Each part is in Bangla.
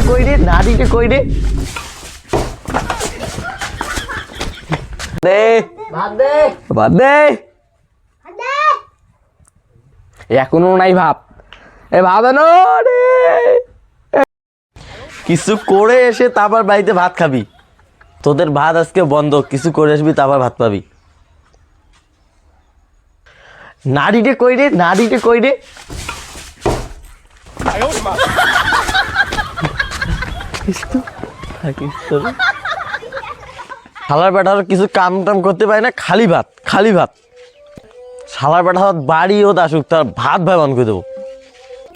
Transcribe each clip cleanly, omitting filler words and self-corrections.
কই রে নারীকে কই রে দে ভাত দে ভাত দে এখনো নাই ভাত এ ভাত আনো রে কিছু করে এসে তারপর বাড়িতে ভাত খাবি তোদের ভাত আজকে বন্ধ কিছু করে আসবি তারপর ভাত পাবি নারীকে কই রে নারীকে কই রে শালার বেটা কিছু কাম টাম করতে পারে না খালি ভাত শালার বেটা বাড়ি ও আসুক তার ভাত ভাই বন্ধ করে দেবো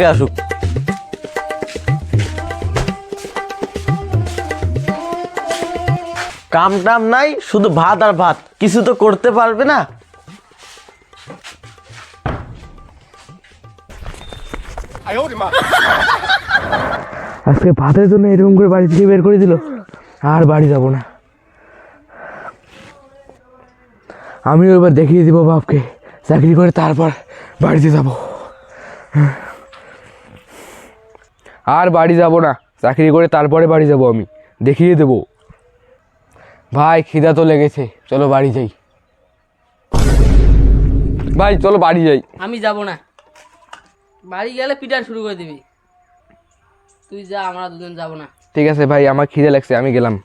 আসুক কাম টাম নাই শুধু ভাত আর ভাত কিছু তো করতে পারবে না আজকে ভাতের জন্য এরকম করে বাড়ি থেকে বের করে দিল আর বাড়ি যাব না আমিও এবার দেখিয়ে দিব বাপকে চাকরি করে তারপর বাড়িতে যাব আর বাড়ি যাব না চাকরি করে তারপরে বাড়ি যাব আমি দেখিয়ে দেব ভাই খিদা তো লেগেছে চলো বাড়ি যাই ভাই চলো বাড়ি যাই আমি যাব না বাড়ি গেলে পিটার শুরু করে দিবি তুই যা আমরা দুজন যাব না ঠিক আছে ভাই আমার খিদে লাগছে আমি গেলাম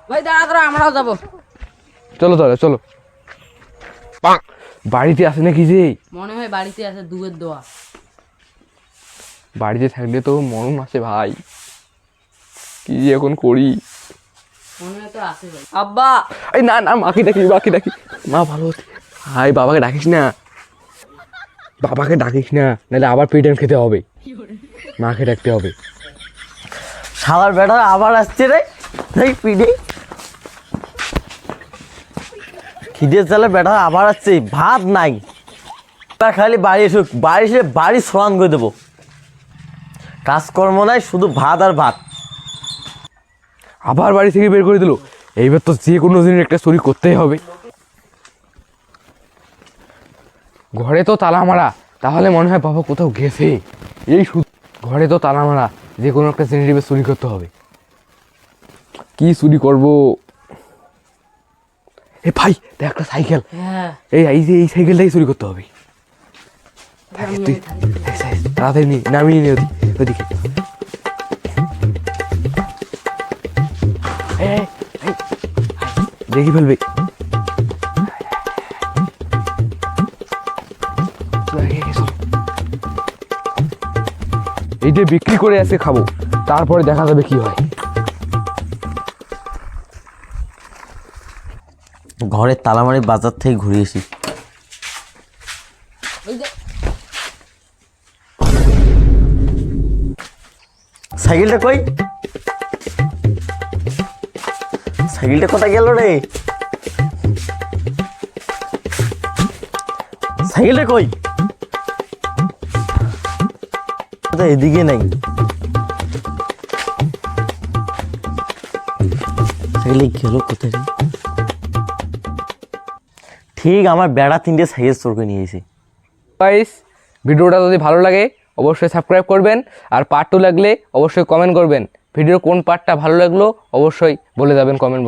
ভাই দাঁড়া দাঁড়া আমরাও যাব চলো তাহলে চলো বাড়িতে আসে নাকি যে মনে হয় বাড়িতে আছে দুধের দোয়া বাড়িতে থাকলে তো মরম আছে ভাই কি এখন করি মনে হয় তো আছে ভাই আব্বা এই না না মাকে ডাকি মা ভালো আছে ভাই বাবাকে ডাকিস না নাহলে আবার পেটেন খেতে হবে মাকে ডাকতে হবে শালার বেটা আবার আসছে রে এই পিড়ে খিদের চালে বেটা আবার আসছে ভাত নাই খালি বাড়ি এসুক বাড়ি এসে বাড়ি সরান করে দেবো কাজকর্ম নাই শুধু ভাত আর ভাত আবার বাড়ি থেকে বের করে দিল এইবার তো যে কোনো দিনের একটা চুরি করতেই হবে ঘরে তো তালা মারা তাহলে মনে হয় বাবা কোথাও গেছে এই ঘরে তো তালা মারা যে কোনো একটা জিনিস এবার চুরি করতে হবে কি চুরি করব এ ভাই দেখ একটা সাইকেল হ্যাঁ এই সাইকেলটাই চুরি করতে হবে তুই তাড়াতাড়ি নামিয়ে নি ওদিকে দেখি ফেলবে এইটা বিক্রি করে এসে খাবো তারপরে দেখা যাবে কি হয় ঘরের তালামারি বাজার থেকে ঘুরে এসি সাইকেলটা কই সাইকেলটা কোথায় গেল রে সাইকেলটা কই এদিকে নাই সাইকেলে গেল কোথায় ঠিক আমার বেড়া তিনটে সাইকেল চোর করে নিয়ে এসেছি গাইস ভিডিওটা যদি ভালো লাগে অবশ্যই সাবস্ক্রাইব করবেন আর পার্ট 2 লাগলে অবশ্যই কমেন্ট করবেন ভিডিওর কোন পার্টটা ভালো লাগলো অবশ্যই বলে যাবেন কমেন্ট বক্সে